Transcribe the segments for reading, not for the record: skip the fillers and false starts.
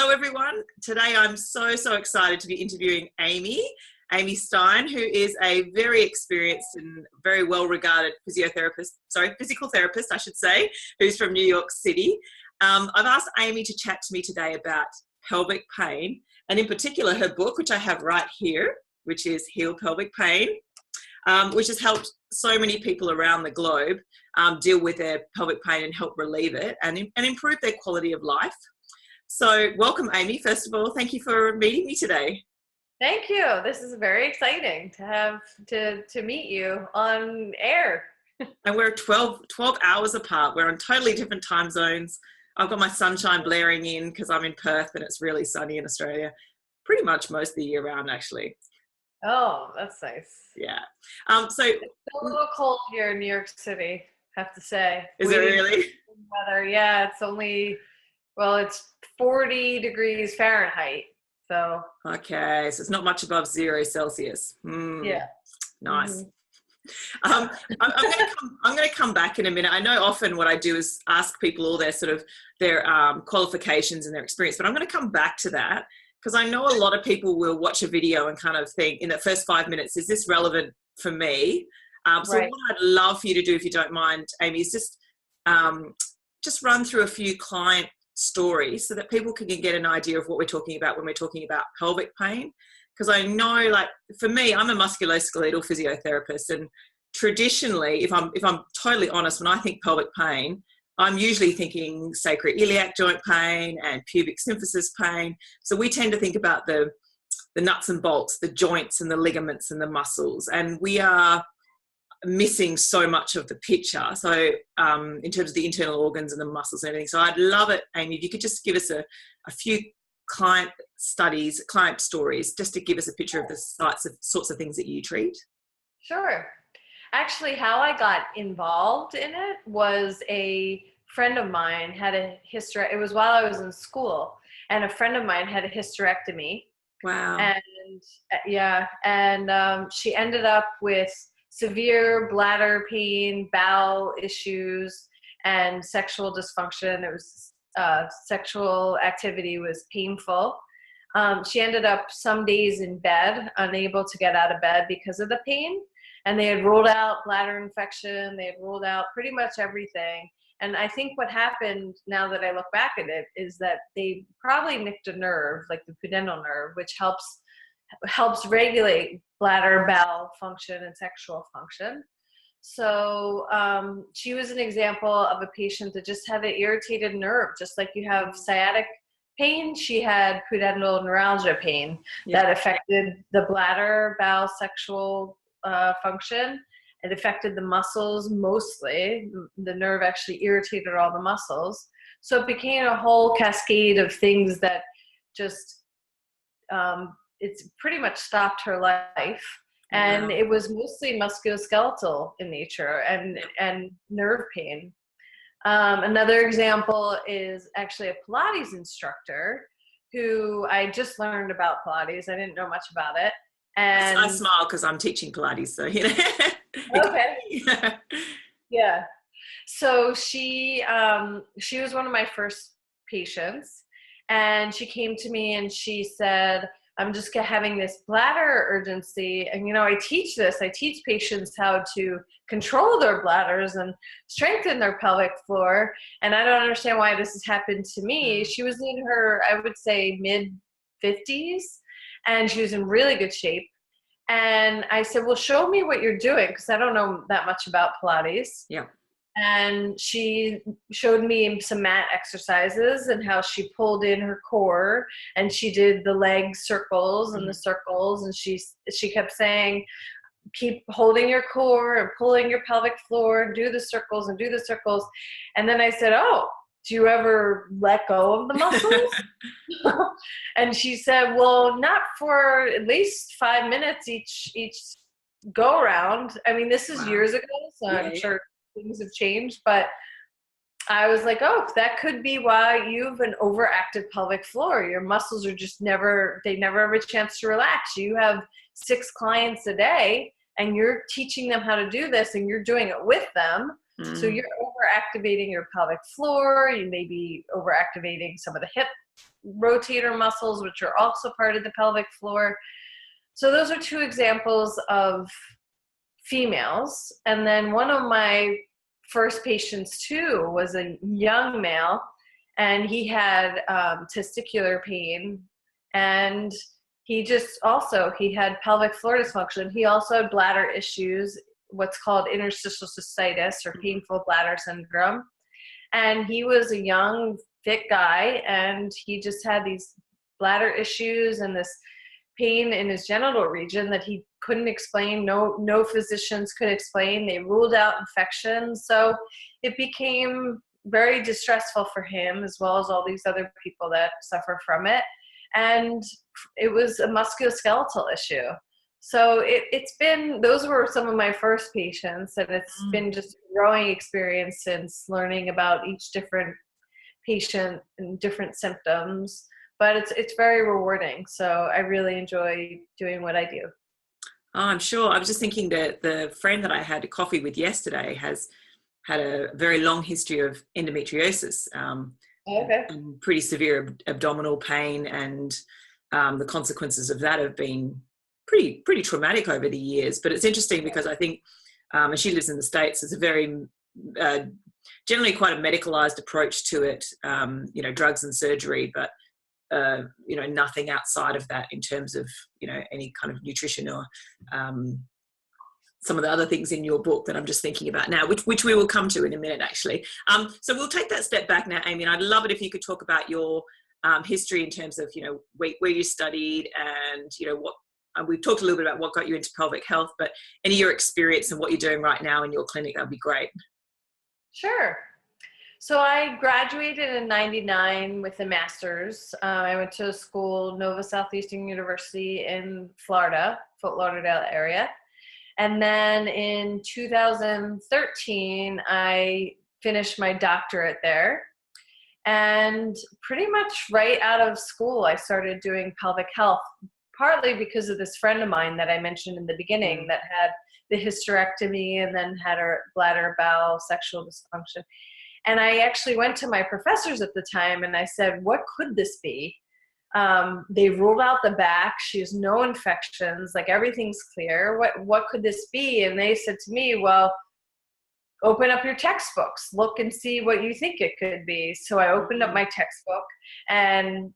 Hello, everyone. Today, I'm so excited to be interviewing Amy Stein, who is a very experienced and very well-regarded physical therapist, I should say, who's from New York City. I've asked Amy to chat to me today about pelvic pain, and in particular, her book, which I have right here, which is Heal Pelvic Pain, which has helped so many people around the globe deal with their pelvic pain and help relieve it and improve their quality of life. So welcome, Amy. First of all, thank you for meeting me today. Thank you. This is very exciting to have to meet you on air. And we're 12 hours apart. We're on totally different time zones. I've got my sunshine blaring in because I'm in Perth and it's really sunny in Australia pretty much most of the year round, actually. Oh, that's nice. Yeah. It's a little cold here in New York City, I have to say. Is it really? Weather. Yeah, it's 40 degrees Fahrenheit. So okay, so it's not much above 0 Celsius. Yeah. Nice. I'm going to come back in a minute. I know often what I do is ask people all their qualifications and their experience, but I'm going to come back to that because I know a lot of people will watch a video and kind of think in the first 5 minutes, is this relevant for me? So right. What I'd love for you to do, if you don't mind, Amy, is just run through a few client stories so that people can get an idea of what we're talking about when we're talking about pelvic pain. Because I know, like, for me, I'm a musculoskeletal physiotherapist, and traditionally, if I'm totally honest, when I think pelvic pain, I'm usually thinking sacroiliac joint pain and pubic symphysis pain. So we tend to think about the nuts and bolts, the joints and the ligaments and the muscles, and we are missing so much of the picture. So in terms of the internal organs and the muscles and everything. So I'd love it, Amy, if you could just give us a few client stories, just to give us a picture of the sorts of things that you treat. Sure. Actually, how I got involved in it was a friend of mine had a it was while I was in school, and a friend of mine had a hysterectomy. Wow. And she ended up with severe bladder pain, bowel issues, and sexual dysfunction. It was sexual activity was painful. She ended up some days in bed, unable to get out of bed because of the pain. And they had ruled out bladder infection. They had ruled out pretty much everything. And I think what happened, now that I look back at it, is that they probably nicked a nerve, like the pudendal nerve, which helps regulate bladder, bowel function, and sexual function. So she was an example of a patient that just had an irritated nerve, just like you have sciatic pain. She had pudendal neuralgia pain that affected the bladder, bowel, sexual function. It affected the muscles mostly. The nerve actually irritated all the muscles. So it became a whole cascade of things that just, it's pretty much stopped her life. And it was mostly musculoskeletal in nature and nerve pain. Another example is actually a Pilates instructor who I just learned about Pilates. I didn't know much about it. And I smile because I'm teaching Pilates, so you know. Okay. Yeah. So she was one of my first patients, and she came to me and she said, I'm just having this bladder urgency. And, I teach patients how to control their bladders and strengthen their pelvic floor. And I don't understand why this has happened to me. She was in her, I would say, mid-50s, and she was in really good shape. And I said, well, show me what you're doing, because I don't know that much about Pilates. Yeah. And she showed me some mat exercises and how she pulled in her core, and she did the leg circles and the circles. And she kept saying, keep holding your core and pulling your pelvic floor, do the circles and do the circles. And then I said, oh, do you ever let go of the muscles? And she said, well, not for at least 5 minutes each go around. I mean, this is years ago, so I'm sure things have changed, but I was like, oh, that could be why you have an overactive pelvic floor. Your muscles are just never have a chance to relax. You have 6 clients a day and you're teaching them how to do this and you're doing it with them. So you're overactivating your pelvic floor. You may be overactivating some of the hip rotator muscles, which are also part of the pelvic floor. So those are two examples of females. And then one of my first patients too was a young male, and he had testicular pain, and he had pelvic floor dysfunction. He also had bladder issues, what's called interstitial cystitis or painful bladder syndrome. And he was a young, fit guy, and he just had these bladder issues and this pain in his genital region that he couldn't explain. No physicians could explain. They ruled out infection. So it became very distressful for him, as well as all these other people that suffer from it. And it was a musculoskeletal issue. So those were some of my first patients, and it's been just a growing experience since, learning about each different patient and different symptoms. But it's very rewarding. So I really enjoy doing what I do. Oh, I'm sure. I was just thinking that the friend that I had coffee with yesterday has had a very long history of endometriosis, and pretty severe abdominal pain, and the consequences of that have been pretty traumatic over the years. But it's interesting because I think, and she lives in the States, it's a very generally quite a medicalized approach to it, drugs and surgery, but nothing outside of that in terms of, any kind of nutrition or some of the other things in your book that I'm just thinking about now, which we will come to in a minute, actually. So we'll take that step back now, Amy, and I'd love it if you could talk about your history in terms of, where you studied and, what, we've talked a little bit about what got you into pelvic health, but any of your experience and what you're doing right now in your clinic, that'd be great. Sure. So I graduated in '99 with a master's. I went to school, Nova Southeastern University in Florida, Fort Lauderdale area. And then in 2013, I finished my doctorate there. And pretty much right out of school, I started doing pelvic health, partly because of this friend of mine that I mentioned in the beginning that had the hysterectomy and then had her bladder, bowel, sexual dysfunction. And I actually went to my professors at the time and I said, what could this be? They ruled out the back. She has no infections, like everything's clear. What could this be? And they said to me, well, open up your textbooks, look and see what you think it could be. So I opened up my textbook and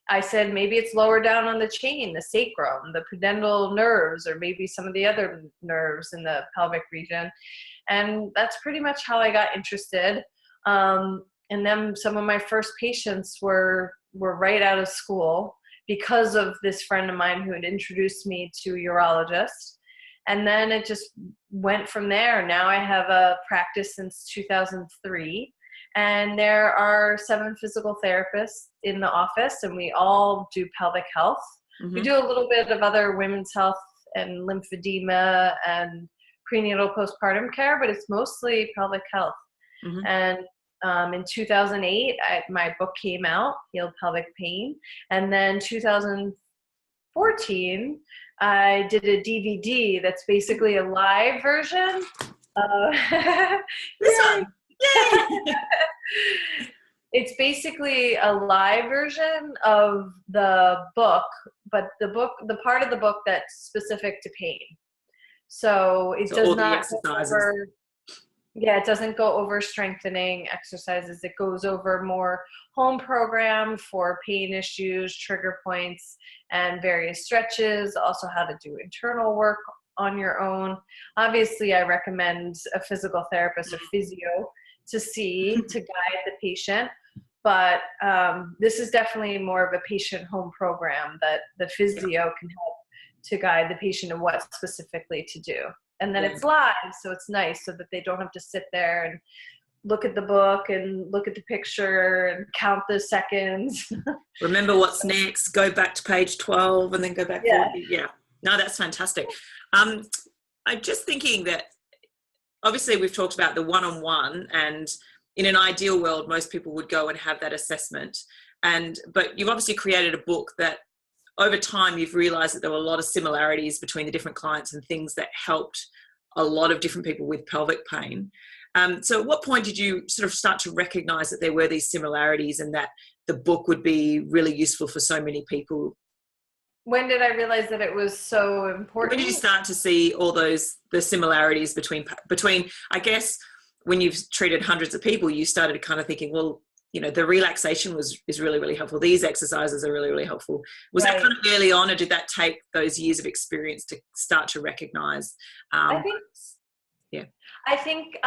I said, maybe it's lower down on the chain, the sacrum, the pudendal nerves, or maybe some of the other nerves in the pelvic region. And that's pretty much how I got interested. And then some of my first patients were right out of school because of this friend of mine who had introduced me to a urologist. And then it just went from there. Now I have a practice since 2003. And there are 7 physical therapists in the office, and we all do pelvic health. We do a little bit of other women's health and lymphedema and prenatal postpartum care, but it's mostly pelvic health. And in 2008, my book came out, Healed Pelvic Pain. And then 2014, I did a DVD that's basically a live version. This one. Yay! It's basically a live version of the book, but the part of the book that's specific to pain. So it does not go over, it doesn't go over strengthening exercises. It goes over more home program for pain issues, trigger points, and various stretches, also how to do internal work on your own. Obviously, I recommend a physical therapist or physio to guide the patient. But this is definitely more of a patient home program that the physio can help to guide the patient in what specifically to do. And then it's live, so it's nice so that they don't have to sit there and look at the book and look at the picture and count the seconds. Remember what's next, go back to page 12 and then go back 40. Yeah. No, that's fantastic. I'm just thinking that obviously we've talked about the one-on-one, and in an ideal world, most people would go and have that assessment. But you've obviously created a book that over time you've realized that there were a lot of similarities between the different clients and things that helped a lot of different people with pelvic pain. So at what point did you sort of start to recognize that there were these similarities and that the book would be really useful for so many people? When did I realize that it was so important? When did you start to see all the similarities between, I guess, when you've treated hundreds of people, you started kind of thinking, well, you know, the relaxation is really, really helpful. These exercises are really, really helpful. Was that kind of early on, or did that take those years of experience to start to recognize? I think, yeah. I think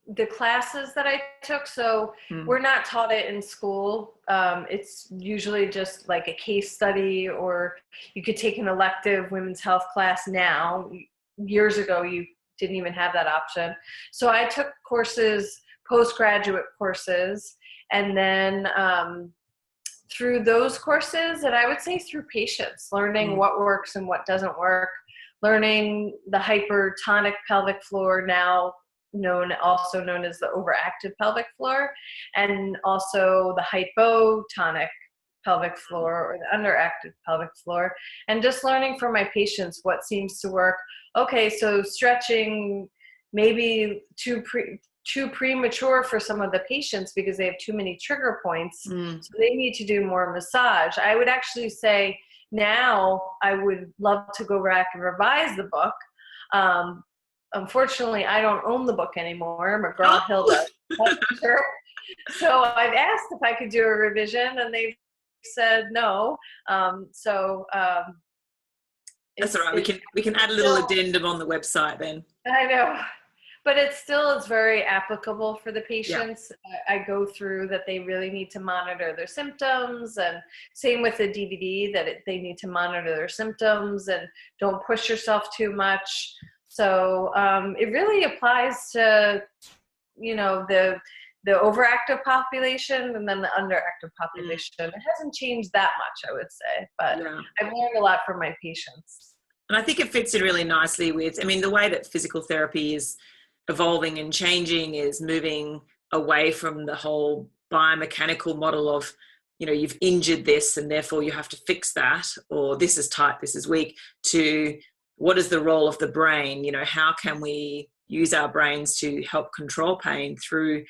the classes that I took, so we're not taught it in school. It's usually just like a case study, or you could take an elective women's health class now. Years ago, you didn't even have that option. So I took courses, postgraduate courses, and then through those courses, and I would say through patients, learning what works and what doesn't work, learning the hypertonic pelvic floor, now also known as the overactive pelvic floor, and also the hypotonic pelvic floor or the underactive pelvic floor, and just learning from my patients what seems to work. Okay, so stretching maybe too premature for some of the patients because they have too many trigger points, so they need to do more massage. I would actually say now I would love to go back and revise the book. Unfortunately, I don't own the book anymore. McGraw-Hill does. So I've asked if I could do a revision, and they've said no. That's all right. We can add a little addendum on the website then. I know, but it still is very applicable for the patients. Yeah. I go through that they really need to monitor their symptoms, and same with the DVD, that they need to monitor their symptoms and don't push yourself too much. So it really applies to, the overactive population and then the underactive population. It hasn't changed that much, I would say, but I've learned a lot from my patients. And I think it fits in really nicely with, the way that physical therapy is evolving and changing is moving away from the whole biomechanical model of, you've injured this and therefore you have to fix that, or this is tight, this is weak, to what is the role of the brain? How can we use our brains to help control pain through,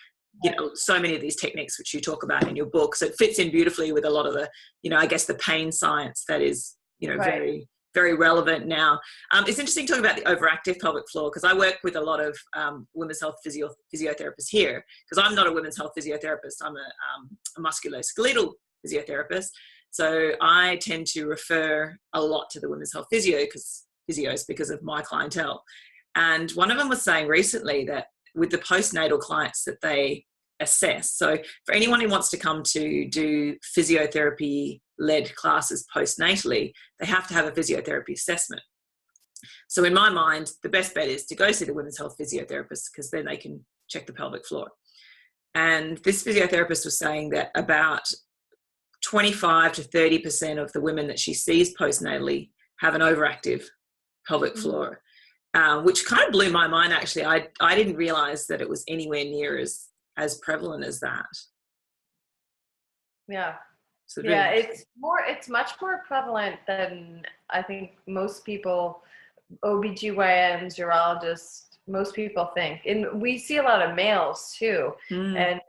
so many of these techniques which you talk about in your book. So it fits in beautifully with a lot of the, I guess the pain science that is, very, very relevant now. It's interesting talking about the overactive pelvic floor, because I work with a lot of women's health physiotherapists here, because I'm not a women's health physiotherapist. I'm a musculoskeletal physiotherapist. So I tend to refer a lot to the women's health physios because of my clientele. And one of them was saying recently that with the postnatal clients that they assess, so for anyone who wants to come to do physiotherapy-led classes postnatally, they have to have a physiotherapy assessment. So in my mind, the best bet is to go see the women's health physiotherapist, because then they can check the pelvic floor. And this physiotherapist was saying that about 25 to 30% of the women that she sees postnatally have an overactive pelvic floor, which kind of blew my mind, actually. I didn't realize that it was anywhere near as prevalent as that. Yeah. So it's much more prevalent than I think most people, OBGYNs, urologists, most people think. And we see a lot of males too, and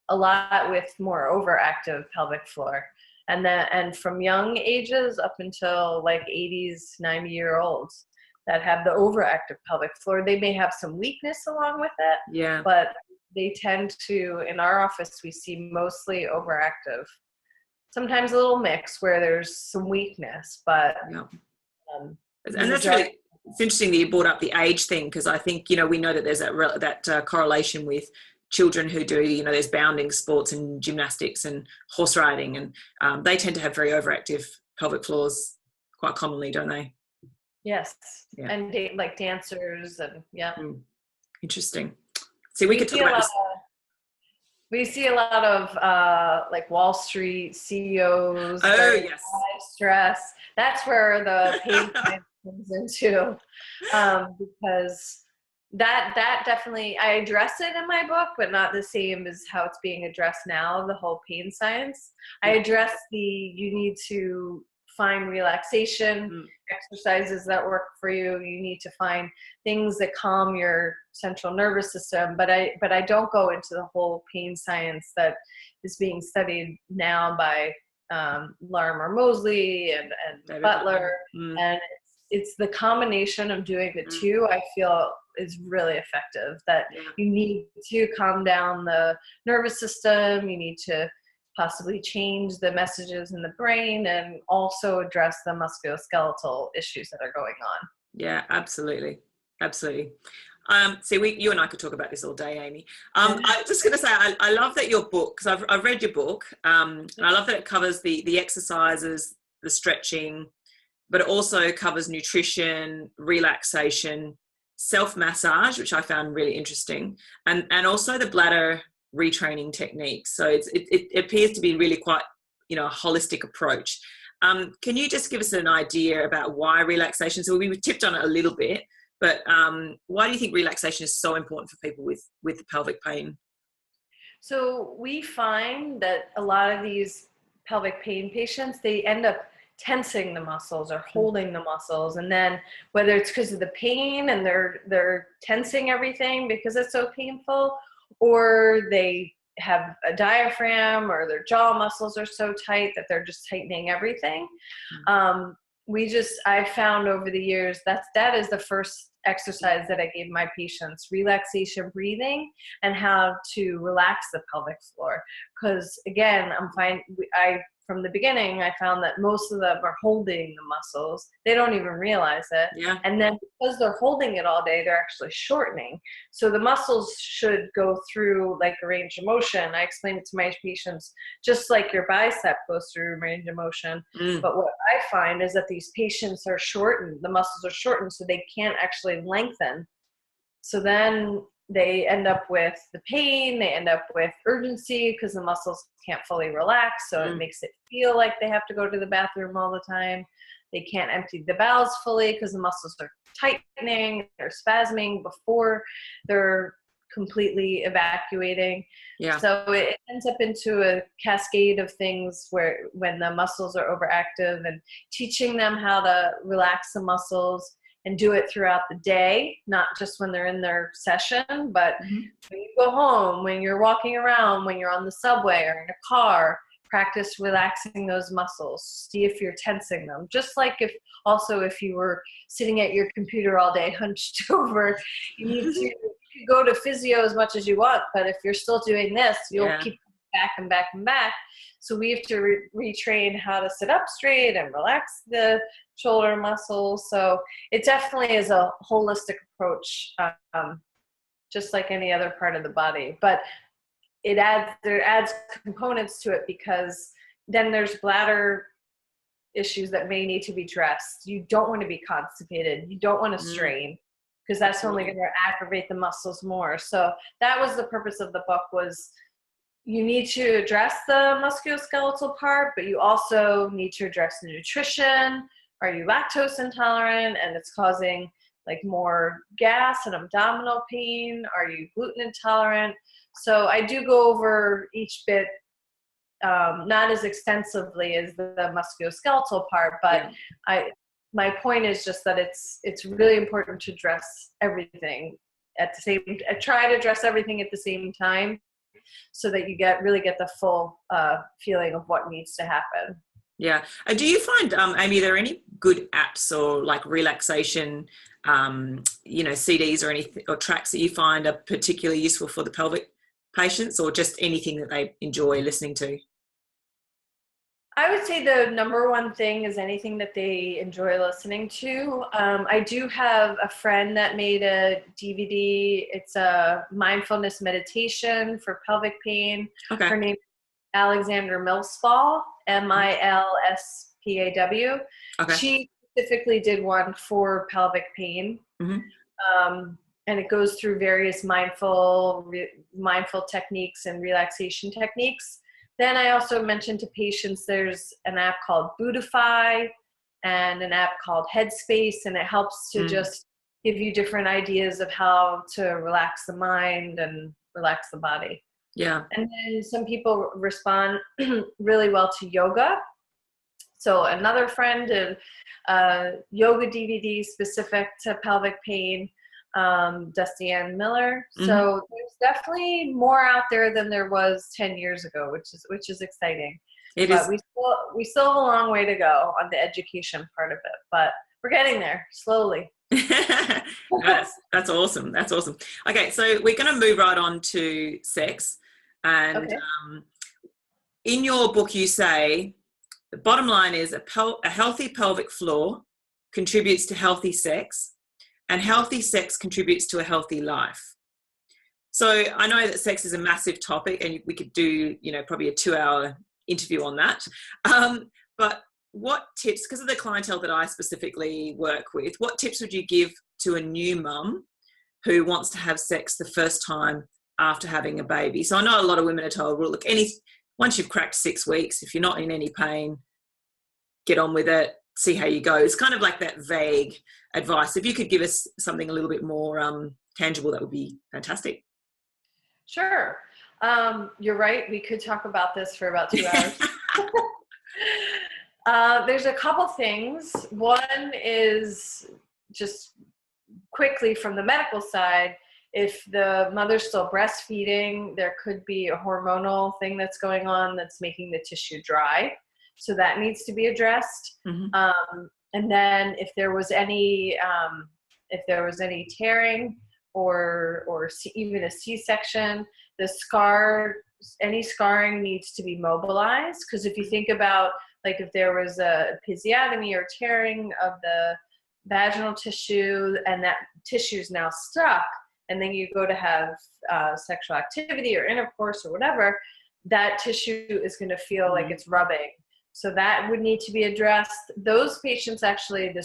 a lot with more overactive pelvic floor. And from young ages up until like 80s, 90-year-olds that have the overactive pelvic floor, they may have some weakness along with it. Yeah. But they tend to, in our office, we see mostly overactive. Sometimes a little mix where there's some weakness, but. And that's really, it's interesting that you brought up the age thing, because I think, we know that there's that correlation with children who do, there's bounding sports and gymnastics and horse riding, and they tend to have very overactive pelvic floors quite commonly, don't they? Yes. Yeah. And like dancers and Interesting. See, we could talk about this. We see a lot of like Wall Street CEOs. Oh, yes. Stress. That's where the pain comes into, because that definitely, I address it in my book, but not the same as how it's being addressed now, the whole pain science. I address you need to find relaxation exercises that work for you. You need to find things that calm your central nervous system. But I don't go into the whole pain science that is being studied now by Larimer Mosley and Butler. And it's the combination of doing the two, I feel, is really effective. That you need to calm down the nervous system, you need to possibly change the messages in the brain, and also address the musculoskeletal issues that are going on. Yeah, absolutely. Absolutely. See, you and I could talk about this all day, Amy. I'm just going to say, I love that your book, because I've read your book, and I love that it covers the exercises, the stretching, but it also covers nutrition, relaxation, self-massage, which I found really interesting, and also the bladder retraining techniques. So it appears to be really quite, a holistic approach. Can you just give us an idea about why relaxation? So we tipped on it a little bit, but why do you think relaxation is so important for people with the pelvic pain? So we find that a lot of these pelvic pain patients, they end up tensing the muscles or holding the muscles, and then whether it's because of the pain and they're tensing everything because it's so painful, or they have a diaphragm or their jaw muscles are so tight that they're just tightening everything. I found over the years that is the first exercise that I gave my patients: relaxation breathing and how to relax the pelvic floor. Because again, from the beginning, I found that most of them are holding the muscles. They don't even realize it. Yeah. And then because they're holding it all day, they're actually shortening. So the muscles should go through like a range of motion. I explain it to my patients, just like your bicep goes through a range of motion. But what I find is that these patients are shortened. The muscles are shortened, so they can't actually lengthen. So then they end up with the pain, they end up with urgency because the muscles can't fully relax, so it makes it feel like they have to go to the bathroom all the time. They can't empty the bowels fully because the muscles are tightening or spasming before they're completely evacuating. Yeah. So it ends up into a cascade of things when the muscles are overactive, and teaching them how to relax the muscles and do it throughout the day, not just when they're in their session, but when you go home, when you're walking around, when you're on the subway or in a car, practice relaxing those muscles. See if you're tensing them. Just like if you were sitting at your computer all day hunched over, you need to go to physio as much as you want, but if you're still doing this, you'll keep back and back and back. So we have to retrain how to sit up straight and relax the shoulder muscles. So it definitely is a holistic approach, just like any other part of the body. But there adds components to it, because then there's bladder issues that may need to be addressed. You don't want to be constipated. You don't want to strain, because that's only going to aggravate the muscles more. So that was the purpose of the book, was you need to address the musculoskeletal part, but you also need to address the nutrition. Are you lactose intolerant and it's causing like more gas and abdominal pain? Are you gluten intolerant? So I do go over each bit, not as extensively as the musculoskeletal part, but my point is just that it's really important to address everything try to address everything at the same time, so that you really get the full feeling of what needs to happen. Yeah. And do you find, Amy, are there any good apps or like relaxation, CDs or anything, or tracks that you find are particularly useful for the pelvic patients, or just anything that they enjoy listening to? I would say the number one thing is anything that they enjoy listening to. I do have a friend that made a DVD. It's a mindfulness meditation for pelvic pain. Okay. Her name is Alexandra Milspaw, Milspaw. Okay. She specifically did one for pelvic pain. And it goes through various mindful techniques and relaxation techniques. Then I also mentioned to patients there's an app called Buddhify and an app called Headspace, and it helps to just give you different ideas of how to relax the mind and relax the body. Yeah. And then some people respond really well to yoga. So another friend did yoga DVD specific to pelvic pain, Dusty Ann Miller. So there's definitely more out there than there was 10 years ago, which is exciting. It but is. we still have a long way to go on the education part of it, but we're getting there slowly. That's awesome. That's awesome. Okay, so we're going to move right on to sex. And Okay. In your book, you say the bottom line is a healthy pelvic floor contributes to healthy sex, and healthy sex contributes to a healthy life. So I know that sex is a massive topic, and we could do, probably a 2-hour interview on that. But what tips, because of the clientele that I specifically work with, what tips would you give to a new mum who wants to have sex the first time after having a baby? So I know a lot of women are told, well, look, once you've cracked 6 weeks, if you're not in any pain, get on with it, see how you go. It's kind of like that vague advice. If you could give us something a little bit more tangible, that would be fantastic. Sure. You're right. We could talk about this for about 2 hours. There's a couple things. One is just quickly from the medical side. If the mother's still breastfeeding, there could be a hormonal thing that's going on that's making the tissue dry. So that needs to be addressed. And then if there was any tearing or even a C-section, any scarring needs to be mobilized. Because if you think about, like, if there was a episiotomy or tearing of the vaginal tissue and that tissue is now stuck, and then you go to have sexual activity or intercourse or whatever, that tissue is going to feel like it's rubbing. So that would need to be addressed. Those patients actually,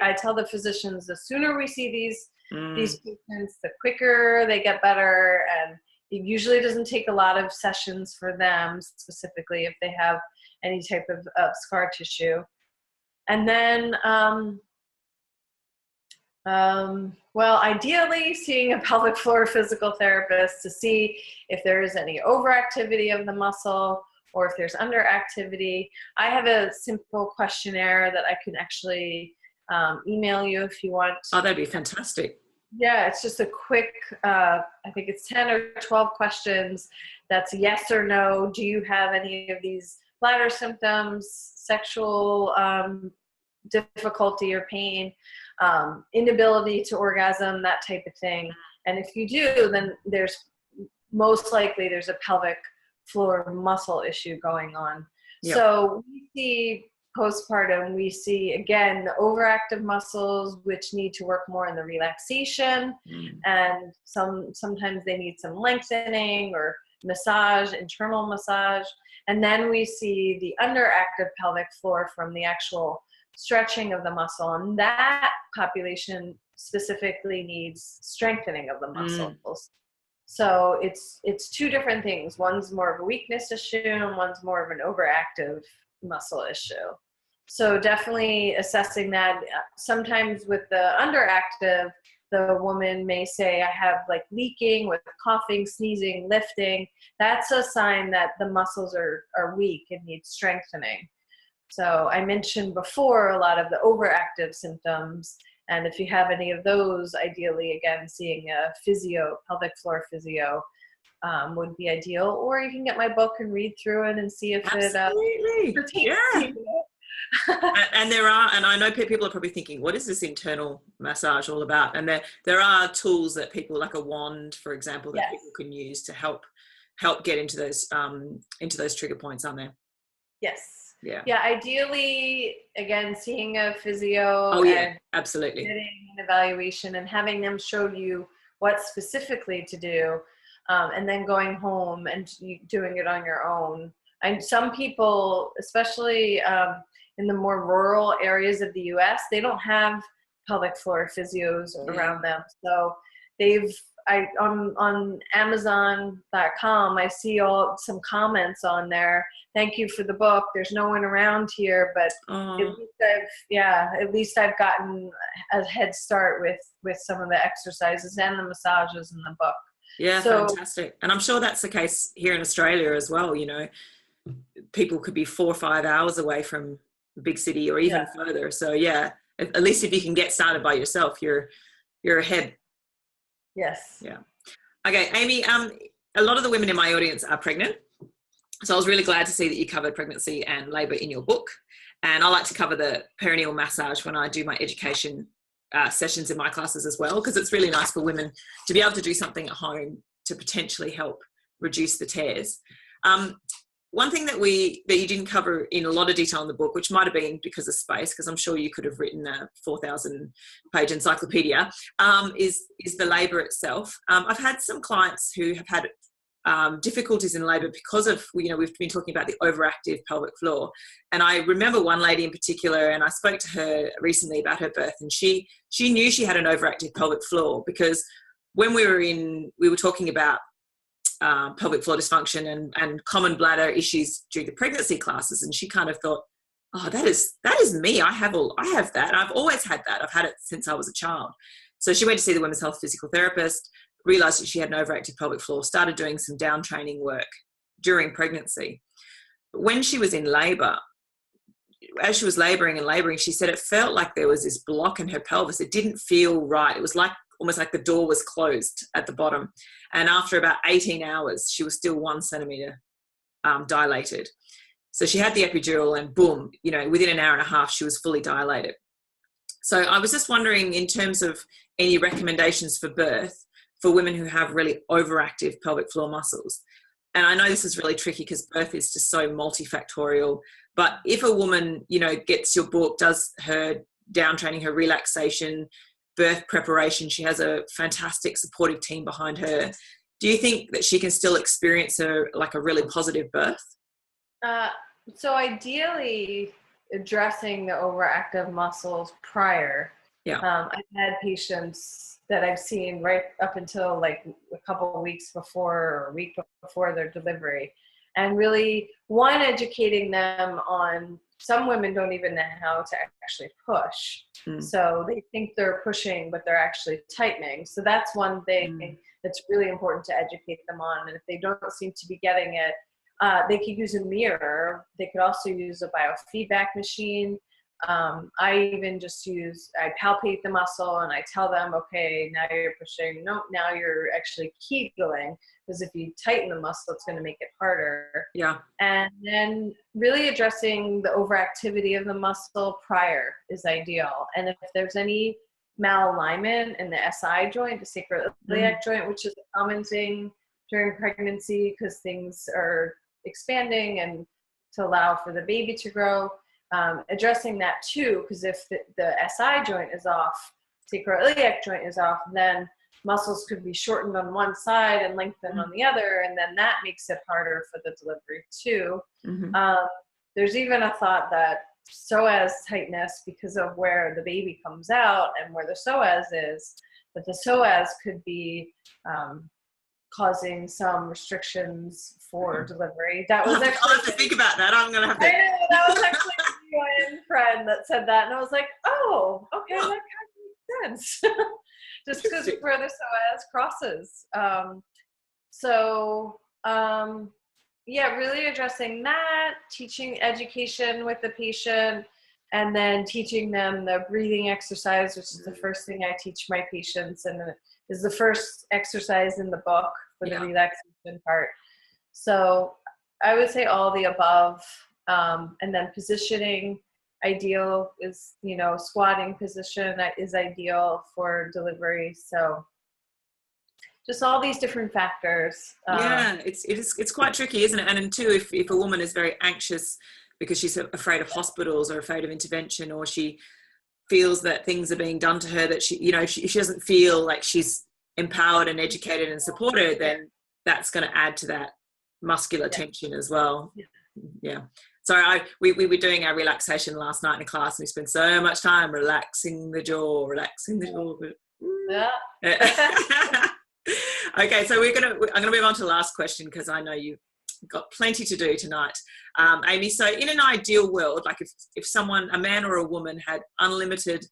I tell the physicians, the sooner we see these patients, the quicker they get better. And it usually doesn't take a lot of sessions for them, specifically if they have any type of scar tissue. And then, ideally seeing a pelvic floor physical therapist to see if there is any overactivity of the muscle or if there's underactivity. I have a simple questionnaire that I can actually email you if you want. Oh, that'd be fantastic. Yeah, it's just a quick, I think it's 10 or 12 questions. That's yes or no. Do you have any of these bladder symptoms, sexual difficulty or pain, inability to orgasm, that type of thing? And if you do, then there's most likely there's a pelvic floor muscle issue going on. Yep. So we see postpartum, we see, again, the overactive muscles, which need to work more in the relaxation, and sometimes they need some lengthening or massage, internal massage. And then we see the underactive pelvic floor from the actual stretching of the muscle, and that population specifically needs strengthening of the muscles. So it's two different things. One's more of a weakness issue and one's more of an overactive muscle issue. So definitely assessing that. Sometimes with the underactive, the woman may say, I have like leaking with coughing, sneezing, lifting. That's a sign that the muscles are weak and need strengthening. So I mentioned before a lot of the overactive symptoms. And if you have any of those, ideally, again, seeing a physio, pelvic floor physio, would be ideal. Or you can get my book and read through it and see if it pertains to you. And I know people are probably thinking, what is this internal massage all about? And there are tools that people, like a wand, for example, that people can use to help get into those trigger points, aren't there? Yes. Yeah. Yeah. Ideally, again, seeing a physio. Oh yeah, absolutely. Getting an evaluation and having them show you what specifically to do, and then going home and doing it on your own. And some people, especially in the more rural areas of the U.S., they don't have pelvic floor physios around them. So on Amazon.com, I see some comments on there. Thank you for the book. There's no one around here, but at least I've gotten a head start with some of the exercises and the massages in the book. Yeah, so fantastic. And I'm sure that's the case here in Australia as well. people could be 4 or 5 hours away from a big city or even further. So yeah, at least if you can get started by yourself, you're ahead. Yes. Yeah. Okay, Amy, a lot of the women in my audience are pregnant. So I was really glad to see that you covered pregnancy and labour in your book. And I like to cover the perineal massage when I do my education sessions in my classes as well, because it's really nice for women to be able to do something at home to potentially help reduce the tears. One thing that you didn't cover in a lot of detail in the book, which might have been because of space, because I'm sure you could have written a 4,000-page encyclopedia, is the labour itself. I've had some clients who have had difficulties in labour because of, we've been talking about the overactive pelvic floor. And I remember one lady in particular, and I spoke to her recently about her birth, and she knew she had an overactive pelvic floor because when we were talking about pelvic floor dysfunction and common bladder issues during the pregnancy classes, and she kind of thought, oh, that is me. I have that. I've always had that. I've had it since I was a child. So she went to see the women's health physical therapist, realised that she had an overactive pelvic floor, started doing some down training work during pregnancy. But when she was in labour, as she was labouring, she said it felt like there was this block in her pelvis. It didn't feel right. It was almost like the door was closed at the bottom. And after about 18 hours, she was still 1 centimetre dilated. So she had the epidural and boom, within an hour and a half, she was fully dilated. So I was just wondering, in terms of any recommendations for birth for women who have really overactive pelvic floor muscles. And I know this is really tricky because birth is just so multifactorial. But if a woman, gets your book, does her down training, her relaxation, birth preparation, she has a fantastic supportive team behind her. Do you think that she can still experience a really positive birth? So ideally, addressing the overactive muscles prior. Yeah. I've had patients that I've seen right up until like a couple of weeks before or a week before their delivery. And really, educating them on, some women don't even know how to actually push. So they think they're pushing, but they're actually tightening. So that's one thing that's really important to educate them on. And if they don't seem to be getting it, they could use a mirror. They could also use a biofeedback machine. I even I palpate the muscle and I tell them, okay, now you're pushing. No, now you're actually kegling, because if you tighten the muscle, it's going to make it harder. Yeah. And then really addressing the overactivity of the muscle prior is ideal. And if there's any malalignment in the SI joint, the sacroiliac joint, which is a common thing during pregnancy because things are expanding and to allow for the baby to grow. Addressing that too, because if the SI joint is off, sacroiliac joint is off, then muscles could be shortened on one side and lengthened on the other, and then that makes it harder for the delivery too. There's even a thought that psoas tightness, because of where the baby comes out and where the psoas is, that the psoas could be causing some restrictions for delivery. That was actually, I'll have to think about that. I'm going to have to. I know, that was actually a UN friend that said that, and I was like, oh, okay, that kind of makes sense. Just because where the psoas crosses. Yeah, really addressing that, teaching education with the patient, and then teaching them the breathing exercise, which is the first thing I teach my patients, and is the first exercise in the book for the relaxation part. So I would say all the above, and then positioning ideal is, squatting position is ideal for delivery. So just all these different factors. It's quite tricky, isn't it? And then too, if a woman is very anxious because she's afraid of hospitals or afraid of intervention, or she feels that things are being done to her that she doesn't feel like she's empowered and educated and supported, then that's going to add to that muscular tension as well. So we were doing our relaxation last night in a class, and we spent so much time relaxing the jaw. Okay, so I'm gonna move on to the last question, because I know you've got plenty to do tonight, Amy. So in an ideal world, like if someone, a man or a woman, had unlimited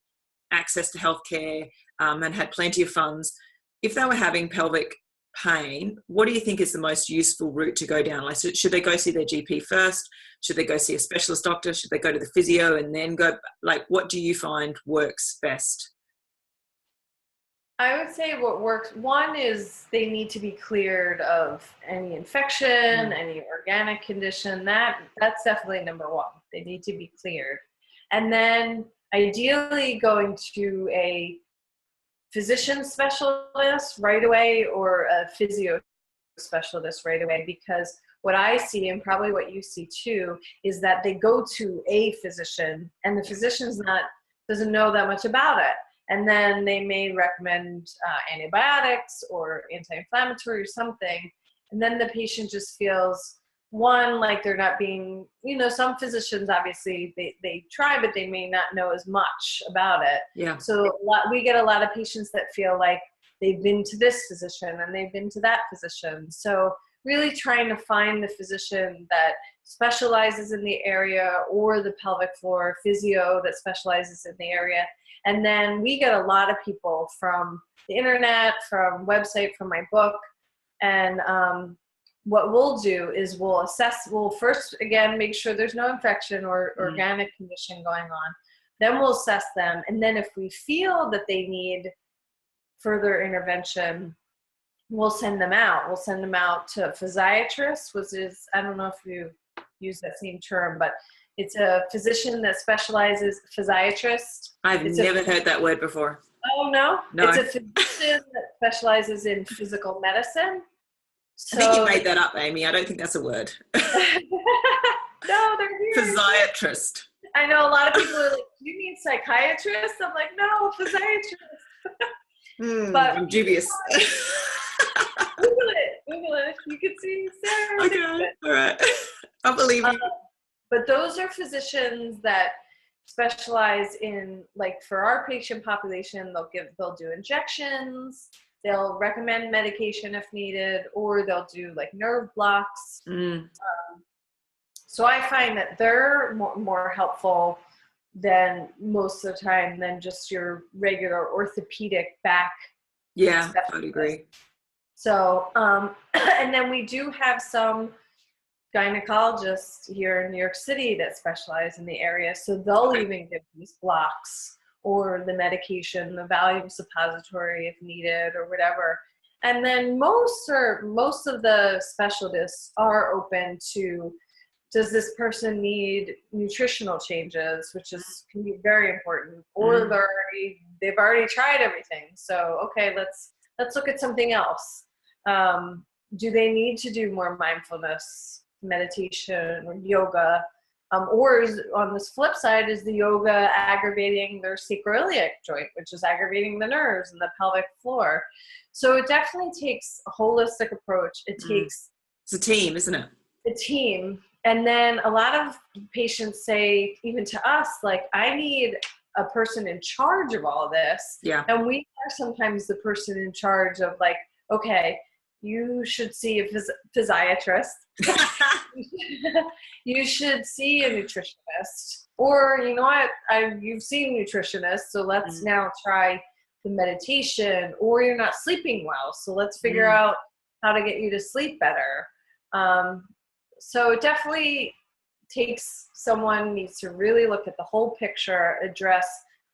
access to healthcare and had plenty of funds, if they were having pelvic pain, what do you think is the most useful route to go down? Like, should they go see their GP first? Should they go see a specialist doctor? Should they go to the physio and then go? Like, what do you find works best? I would say what works, one is they need to be cleared of any infection, any organic condition. That's definitely number one. They need to be cleared. And then ideally going to a physician specialist right away or a physio specialist right away, because what I see, and probably what you see too, is that they go to a physician and the physician's doesn't know that much about it. And then they may recommend antibiotics or anti-inflammatory or something. And then the patient just feels, one, like they're not being, some physicians, obviously, they try, but they may not know as much about it. Yeah. So we get a lot of patients that feel like they've been to this physician and they've been to that physician. So really trying to find the physician that specializes in the area, or the pelvic floor physio that specializes in the area. And then we get a lot of people from the internet, from website, from my book. And what we'll do is we'll first, again, make sure there's no infection or organic condition going on. Then we'll assess them. And then if we feel that they need further intervention, we'll send them out. We'll send them out to a physiatrist, which is, I don't know if you use that same term, but it's a physician that specializes, physiatrist. I've never heard that word before. Oh, no? No. It's a physician that specializes in physical medicine. I think you made that up, Amy. I don't think that's a word. No, they're here. Physiatrist. I know a lot of people are like, do you mean psychiatrist? I'm like, no, physiatrist. But I'm dubious. Google it. You can see Sarah. Okay, all right. I believe you. But those are physicians that specialize in, like, for our patient population, they'll do injections, they'll recommend medication if needed, or they'll do like nerve blocks. So I find that they're more helpful than most of the time than just your regular orthopedic back. Yeah, I would agree. So, and then we do have some gynecologists here in New York City that specialize in the area. So they'll even give these blocks or the medication, the Valium suppository if needed or whatever. And then most of the specialists are open to, does this person need nutritional changes, which can be very important, or they've already tried everything. So, okay, let's look at something else. Do they need to do more mindfulness, meditation, or yoga? Or on this flip side, is the yoga aggravating their sacroiliac joint, which is aggravating the nerves and the pelvic floor? So it definitely takes a holistic approach. It takes... It's a team, isn't it? A team. And then a lot of patients say, even to us, like, I need a person in charge of all this. Yeah. And we are sometimes the person in charge of, like, okay, you should see a physiatrist. You should see a nutritionist. Or, you know what, you've seen nutritionists, so let's now try the meditation. Or you're not sleeping well, so let's figure out how to get you to sleep better. So it definitely needs to really look at the whole picture, address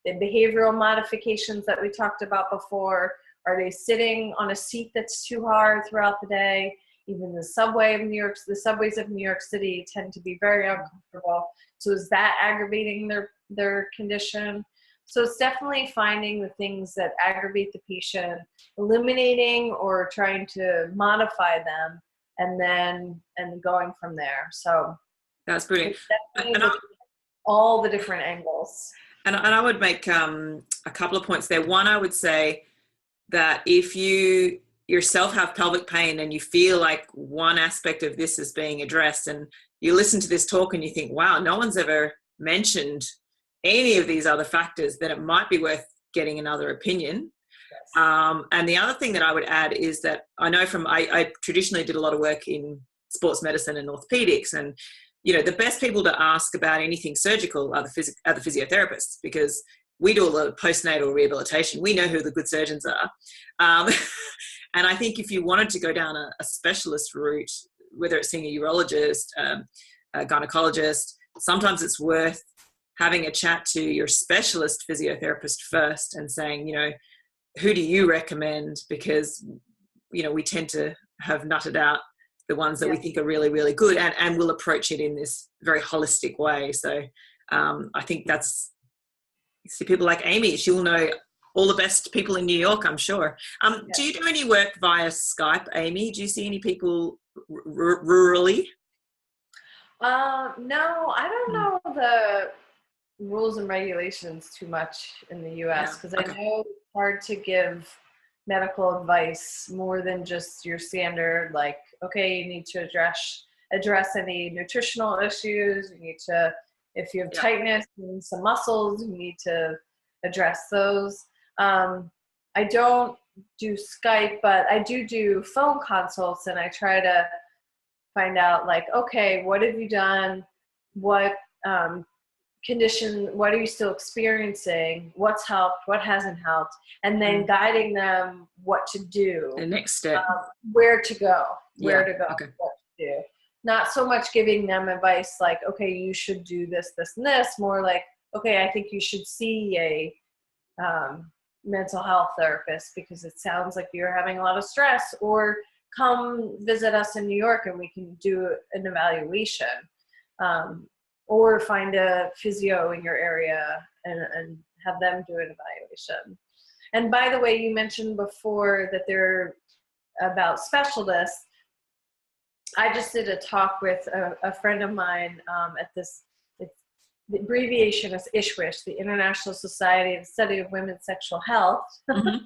the behavioral modifications that we talked about before. Are they sitting on a seat that's too hard throughout the day? Even the subways of New York City tend to be very uncomfortable. So is that aggravating their condition? So it's definitely finding the things that aggravate the patient, eliminating or trying to modify them, and going from there. So that's brilliant. All the different angles. And I would make a couple of points there. One, I would say that if you yourself have pelvic pain and you feel like one aspect of this is being addressed, and you listen to this talk and you think, wow, no one's ever mentioned any of these other factors, then it might be worth getting another opinion. Yes. And the other thing that I would add is that I know I traditionally did a lot of work in sports medicine and orthopedics, and the best people to ask about anything surgical are the physiotherapists, because we do a lot of postnatal rehabilitation. We know who the good surgeons are. And I think if you wanted to go down a specialist route, whether it's seeing a urologist, a gynecologist, sometimes it's worth having a chat to your specialist physiotherapist first and saying, who do you recommend? Because, we tend to have nutted out the ones that we think are really, really good, and we'll approach it in this very holistic way. So I think see people like Amy, she'll know all the best people in New York, I'm sure. Do you do any work via Skype, Amy? Do you see any people rurally? No, I don't know the rules and regulations too much in the US, because I know it's hard to give medical advice more than just your standard, like, okay, you need to address any nutritional issues, you need to, if you have tightness in some muscles, you need to address those. I don't do Skype, but I do phone consults, and I try to find out, like, okay, what have you done? What condition, what are you still experiencing? What's helped? What hasn't helped? And then guiding them what to do. The next step. Where to go. Okay. What to do. Not so much giving them advice like, okay, you should do this, this, and this. More like, okay, I think you should see a mental health therapist because it sounds like you're having a lot of stress, or come visit us in New York and we can do an evaluation, or find a physio in your area and have them do an evaluation. And by the way, you mentioned before that they're about specialists. I just did a talk with a friend of mine at this, the abbreviation is ISHWISH, the International Society of the Study of Women's Sexual Health. Mm-hmm.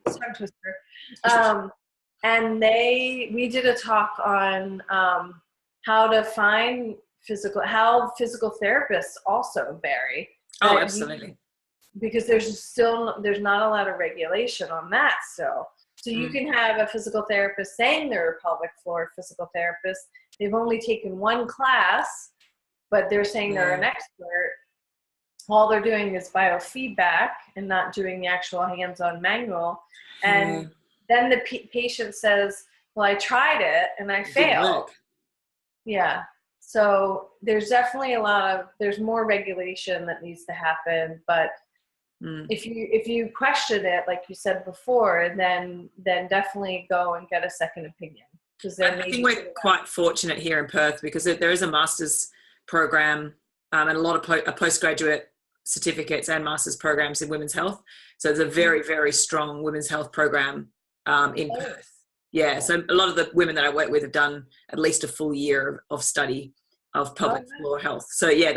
Tongue twister. And we did a talk on how to find how physical therapists also vary. Oh, absolutely. Because there's not a lot of regulation on that still. So you can have a physical therapist saying they're a pelvic floor physical therapist. They've only taken one class, but they're saying they're an expert. All they're doing is biofeedback and not doing the actual hands-on manual. And then the patient says, well, I tried it and I failed. Yeah. So there's definitely there's more regulation that needs to happen. But if you question it, like you said before, then definitely go and get a second opinion. I think we're quite fortunate here in Perth because there is a master's program and a lot of postgraduate certificates and master's programs in women's health. So there's a very, very strong women's health program in Perth. Yeah, so a lot of the women that I work with have done at least a full year of study of pelvic floor health. So yeah,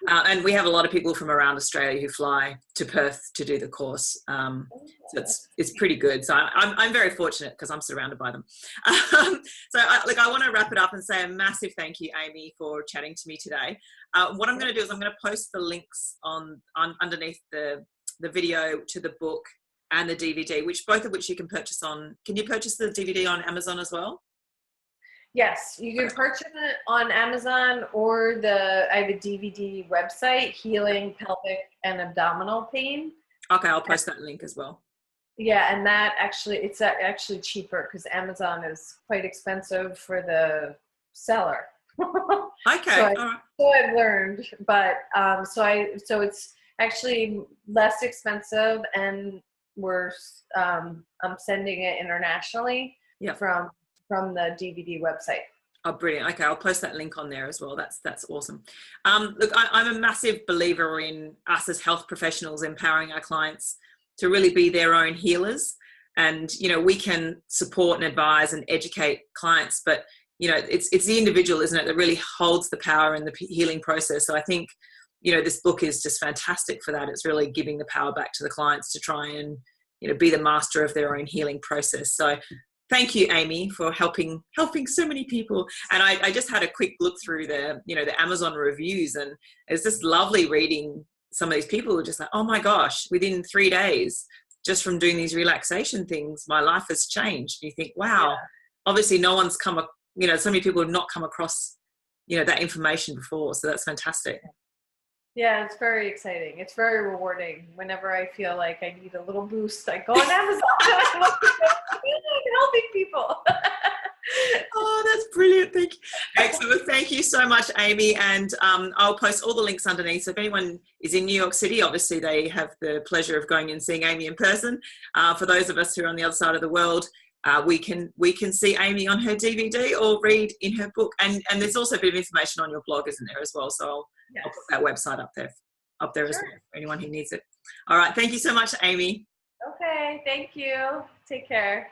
and we have a lot of people from around Australia who fly to Perth to do the course. So it's pretty good. So I'm very fortunate because I'm surrounded by them. So I want to wrap it up and say a massive thank you, Amy, for chatting to me today. What I'm going to do is I'm going to post the links on underneath the video to the book and the DVD, both of which you can purchase on. Can you purchase the DVD on Amazon as well? Yes, you can purchase it on Amazon, or I have a DVD website, Healing Pelvic and Abdominal Pain. Okay, I'll post that link as well. Yeah, and it's actually cheaper because Amazon is quite expensive for the seller. Okay, so I've learned, but so it's actually less expensive, and I'm sending it internationally from the DVD website. Oh, brilliant. Okay, I'll post that link on there as well. That's awesome. Look, I'm a massive believer in us as health professionals empowering our clients to really be their own healers. And, we can support and advise and educate clients, but, it's the individual, isn't it, that really holds the power in the healing process. So I think, this book is just fantastic for that. It's really giving the power back to the clients to try and, be the master of their own healing process. So thank you, Amy, for helping so many people. And I just had a quick look through the Amazon reviews, and it's just lovely reading some of these people who are just like, oh my gosh, within 3 days, just from doing these relaxation things, my life has changed. And you think, wow, obviously no one's so many people have not come across, that information before. So that's fantastic. Yeah, it's very exciting. It's very rewarding. Whenever I feel like I need a little boost, I go on Amazon and I look at helping people. Oh, that's brilliant. Thank you. Excellent. Thank you so much, Amy. And I'll post all the links underneath. So if anyone is in New York City, obviously they have the pleasure of going and seeing Amy in person. For those of us who are on the other side of the world, we can see Amy on her DVD or read in her book. And there's also a bit of information on your blog, isn't there, as well? So I'll put that website up there as well for anyone who needs it. All right. Thank you so much, Amy. Okay. Thank you. Take care.